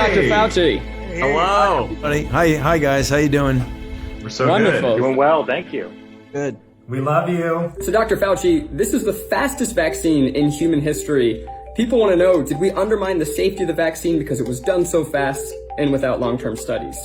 Dr. Fauci. Hello. Buddy. Hi guys. How you doing? We're so Wonderful. good. Doing well, thank you. Good. We love you. So, Dr. Fauci, this is the fastest vaccine in human history. People want to know, did we undermine the safety of the vaccine because it was done so fast and without long-term studies?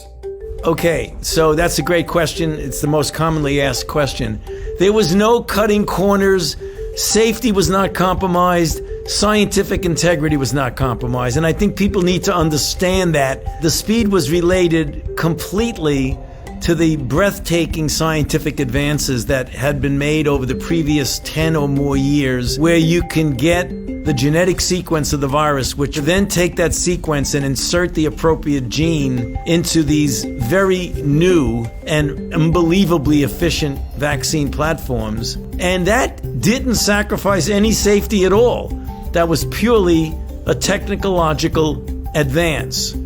Okay, so that's a great question. It's the most commonly asked question. There was no cutting corners. Safety was not compromised. Scientific integrity was not compromised. And I think people need to understand that the speed was related completely to the breathtaking scientific advances that had been made over the previous 10 or more years, where you can get the genetic sequence of the virus, which then take that sequence and insert the appropriate gene into these very new and unbelievably efficient vaccine platforms. And that didn't sacrifice any safety at all. That was purely a technological advance.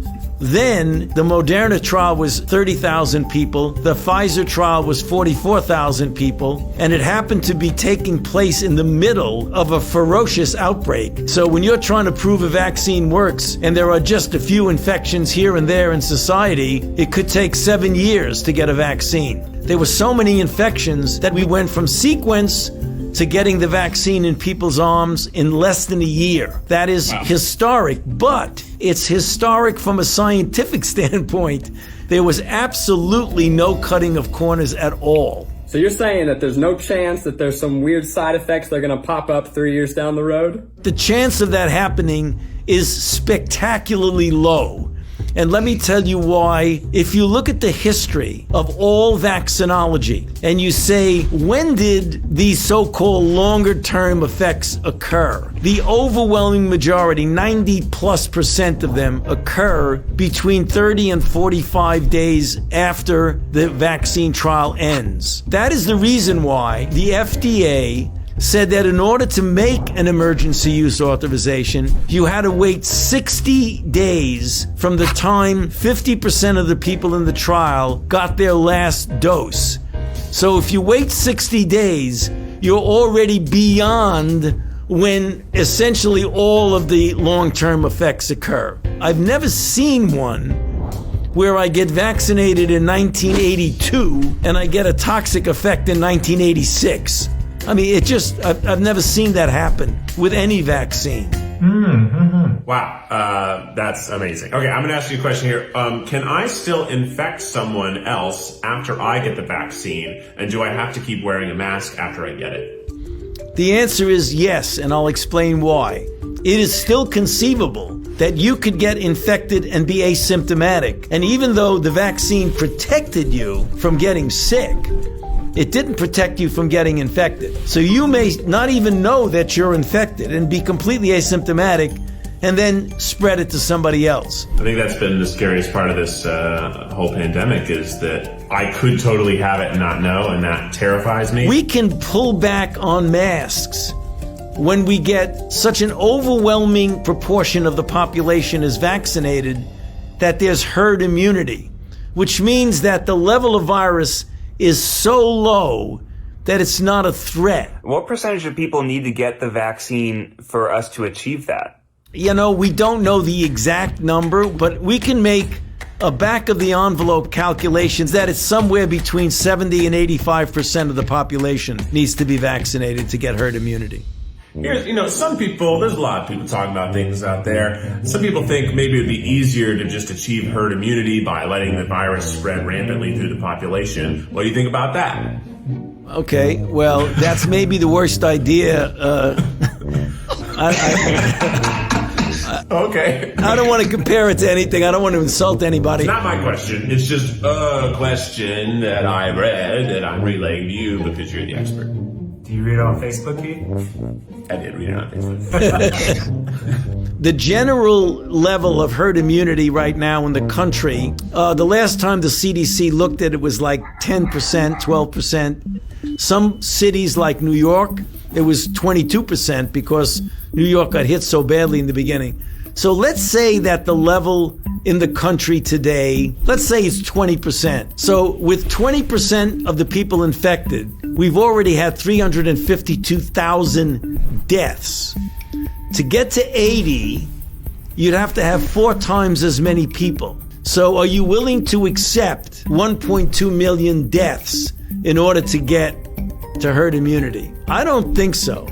Then the Moderna trial was 30,000 people. The Pfizer trial was 44,000 people. And it happened to be taking place in the middle of a ferocious outbreak. So when you're trying to prove a vaccine works and there are just a few infections here and there in society, it could take 7 years to get a vaccine. There were so many infections that we went from sequence to getting the vaccine in people's arms in less than a year. That is historic, but it's historic from a scientific standpoint. There was absolutely no cutting of corners at all. So you're saying that there's no chance that there's some weird side effects that are going to pop up 3 years down the road? The chance of that happening is spectacularly low. And let me tell you why. If you look at the history of all vaccinology and you say, when did these so-called longer-term effects occur? The overwhelming majority, 90+% of them, occur between 30 and 45 days after the vaccine trial ends. That is the reason why the FDA said that in order to make an emergency use authorization, you had to wait 60 days from the time 50% of the people in the trial got their last dose. So if you wait 60 days, you're already beyond when essentially all of the long-term effects occur. I've never seen one where I get vaccinated in 1982 and I get a toxic effect in 1986. I mean, I've never seen that happen with any vaccine. Mm-hmm. Wow, that's amazing. Okay, I'm going to ask you a question here. Can I still infect someone else after I get the vaccine? And do I have to keep wearing a mask after I get it? The answer is yes, and I'll explain why. It is still conceivable that you could get infected and be asymptomatic. And even though the vaccine protected you from getting sick, it didn't protect you from getting infected. So you may not even know that you're infected and be completely asymptomatic and then spread it to somebody else. I think that's been the scariest part of this whole pandemic, is that I could totally have it and not know, and that terrifies me. We can pull back on masks when we get such an overwhelming proportion of the population is vaccinated that there's herd immunity, which means that the level of virus is so low that it's not a threat. What percentage of people need to get the vaccine for us to achieve that? You know, we don't know the exact number, but we can make a back-of-the-envelope calculations that it's somewhere between 70 and 85% of the population needs to be vaccinated to get herd immunity. Here's, some people, there's a lot of people talking about things out there. Some people think maybe it would be easier to just achieve herd immunity by letting the virus spread rampantly through the population. What do you think about that? Okay, well, that's maybe the worst idea. Okay. I don't want to compare it to anything. I don't want to insult anybody. It's not my question. It's just a question that I read that I'm relaying to you because you're the expert. Do you read it on Facebook, Keith? I did read it on Facebook. The general level of herd immunity right now in the country, the last time the CDC looked at it was like 10%, 12%. Some cities like New York, it was 22% because New York got hit so badly in the beginning. So let's say that the level in the country today, let's say it's 20%. So with 20% of the people infected, we've already had 352,000 deaths. To get to 80, you'd have to have 4 times as many people. So are you willing to accept 1.2 million deaths in order to get to herd immunity? I don't think so.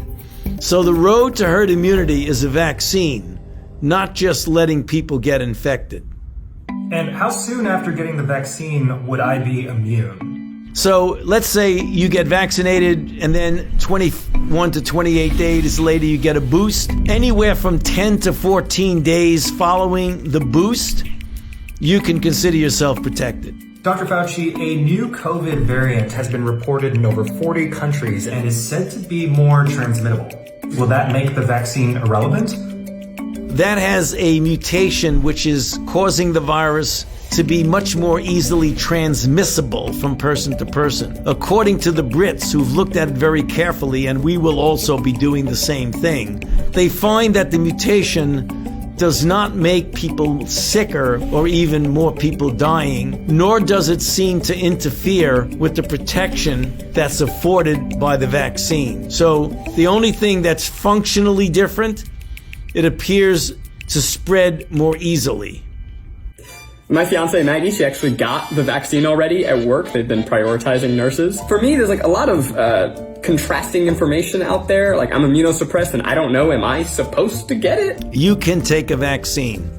So the road to herd immunity is a vaccine, not just letting people get infected. And how soon after getting the vaccine would I be immune? So let's say you get vaccinated and then 21 to 28 days later you get a boost. Anywhere from 10 to 14 days following the boost, you can consider yourself protected. Dr. Fauci, a new COVID variant has been reported in over 40 countries and is said to be more transmittable. Will that make the vaccine irrelevant? That has a mutation which is causing the virus to be much more easily transmissible from person to person. According to the Brits, who've looked at it very carefully, and we will also be doing the same thing, they find that the mutation does not make people sicker or even more people dying, nor does it seem to interfere with the protection that's afforded by the vaccine. So the only thing that's functionally different, it appears to spread more easily. My fiance Maggie, she actually got the vaccine already at work. They've been prioritizing nurses. For me, there's like a lot of contrasting information out there. Like, I'm immunosuppressed and I don't know, am I supposed to get it? You can take a vaccine.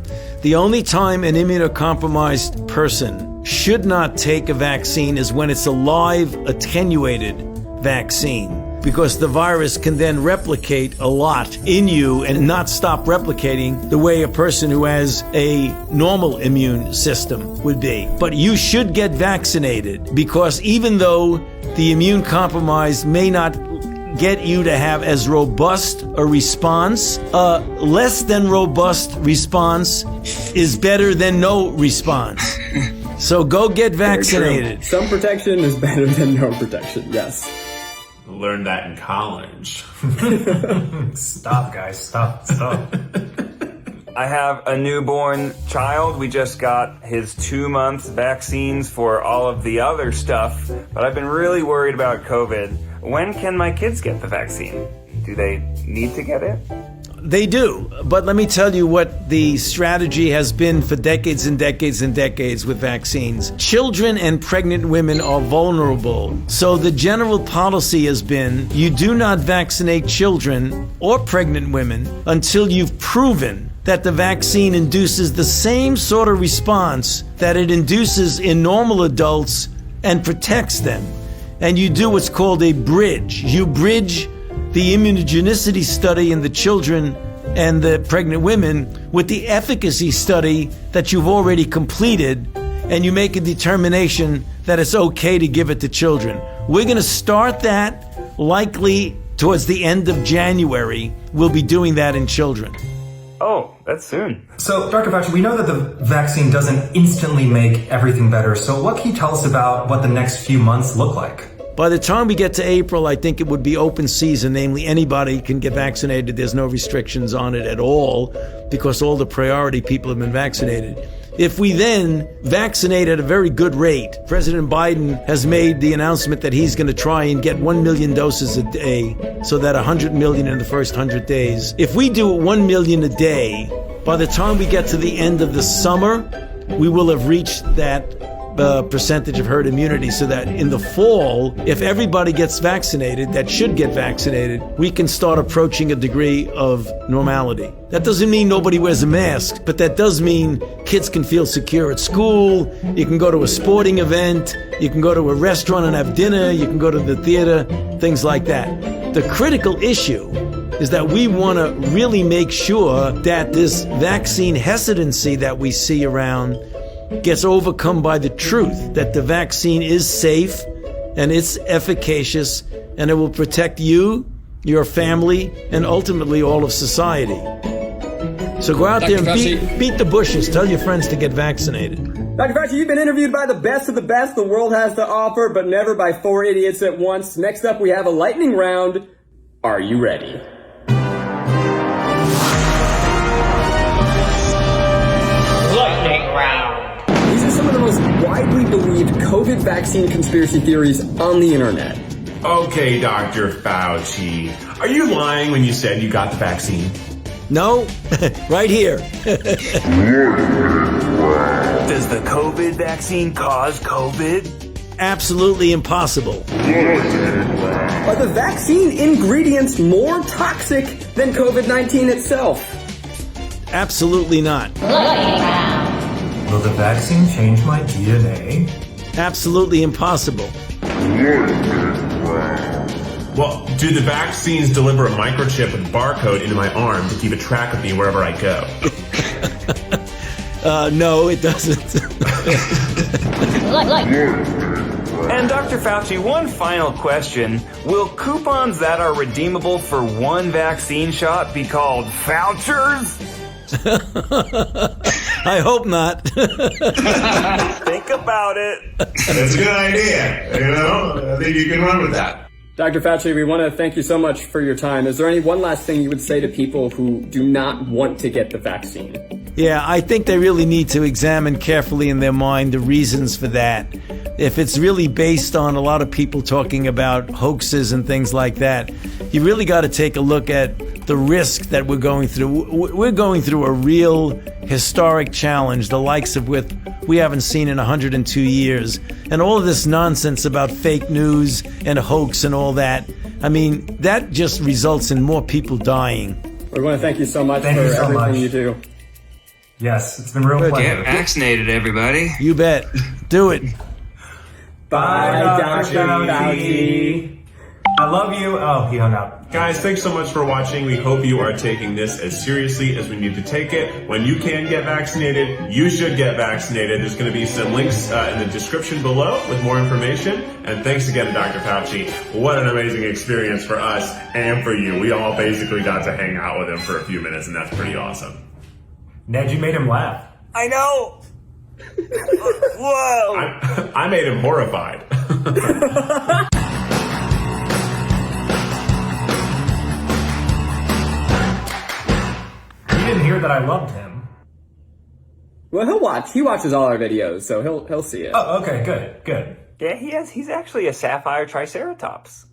The only time an immunocompromised person should not take a vaccine is when it's a live, attenuated vaccine, because the virus can then replicate a lot in you and not stop replicating the way a person who has a normal immune system would be. But you should get vaccinated, because even though the immune compromise may not get you to have as robust a response, less than robust response is better than no response. So go get vaccinated. Some protection is better than no protection, yes. Learned that in college. Stop, guys. Stop. I have a newborn child. We just got his 2-month vaccines for all of the other stuff, but I've been really worried about COVID. When can my kids get the vaccine? Do they need to get it? They do, but let me tell you what the strategy has been for decades and decades and decades with vaccines. Children and pregnant women are vulnerable, so the general policy has been you do not vaccinate children or pregnant women until you've proven that the vaccine induces the same sort of response that it induces in normal adults and protects them. And you do what's called a bridge. You bridge the immunogenicity study in the children and the pregnant women with the efficacy study that you've already completed, and you make a determination that it's okay to give it to children. We're going to start that likely towards the end of January. We'll be doing that in children. Oh, that's soon. So, Dr. Fauci, we know that the vaccine doesn't instantly make everything better. So what can you tell us about what the next few months look like? By the time we get to April, I think it would be open season, namely anybody can get vaccinated. There's no restrictions on it at all because all the priority people have been vaccinated. If we then vaccinate at a very good rate, President Biden has made the announcement that he's going to try and get 1 million doses a day, so that 100 million in the first 100 days. If we do 1 million a day, by the time we get to the end of the summer, we will have reached that percentage of herd immunity, so that in the fall, if everybody gets vaccinated, that should get vaccinated, we can start approaching a degree of normality. That doesn't mean nobody wears a mask, but that does mean kids can feel secure at school, you can go to a sporting event, you can go to a restaurant and have dinner, you can go to the theater, things like that. The critical issue is that we want to really make sure that this vaccine hesitancy that we see around gets overcome by the truth that the vaccine is safe and it's efficacious and it will protect you, your family, and ultimately all of society. So go out there and beat the bushes. Tell your friends to get vaccinated. Dr. Fauci, you've been interviewed by the best of the best the world has to offer, but never by 4 idiots at once. Next up, we have a lightning round. Are you ready? Lightning round. These are some of the most widely believed COVID vaccine conspiracy theories on the internet. Okay, Dr. Fauci. Are you lying when you said you got the vaccine? No, right here. Does the COVID vaccine cause COVID? Absolutely impossible. Are the vaccine ingredients more toxic than COVID-19 itself? Absolutely not. Will the vaccine change my DNA? Absolutely impossible. Well, do the vaccines deliver a microchip with barcode into my arm to keep a track of me wherever I go? No, it doesn't. And Dr. Fauci, one final question. Will coupons that are redeemable for one vaccine shot be called vouchers? I hope not. Think about it. That's a good idea. You know, I think you can run with that. Dr. Fauci, we want to thank you so much for your time. Is there any one last thing you would say to people who do not want to get the vaccine? Yeah, I think they really need to examine carefully in their mind the reasons for that. If it's really based on a lot of people talking about hoaxes and things like that, you really got to take a look at the risk that we're going through. We're going through a real historic challenge, the likes of which we haven't seen in 102 years. And all of this nonsense about fake news and hoax and all that, I mean, that just results in more people dying. We want to thank you so much Thank for you so everything much. you do. Yes, it's been a real pleasure. Get vaccinated, everybody. You bet. Do it. Bye, Dr. Fauci. I love you. Oh, he hung up. Guys, thanks so much for watching. We hope you are taking this as seriously as we need to take it. When you can get vaccinated, you should get vaccinated. There's going to be some links in the description below with more information. And thanks again to Dr. Fauci. What an amazing experience for us and for you. We all basically got to hang out with him for a few minutes, and that's pretty awesome. Ned, you made him laugh. I know. Whoa. I made him horrified. You didn't hear that I loved him. Well, he'll watch. He watches all our videos, so he'll see it. Oh, okay, good. Yeah, he's actually a sapphire triceratops.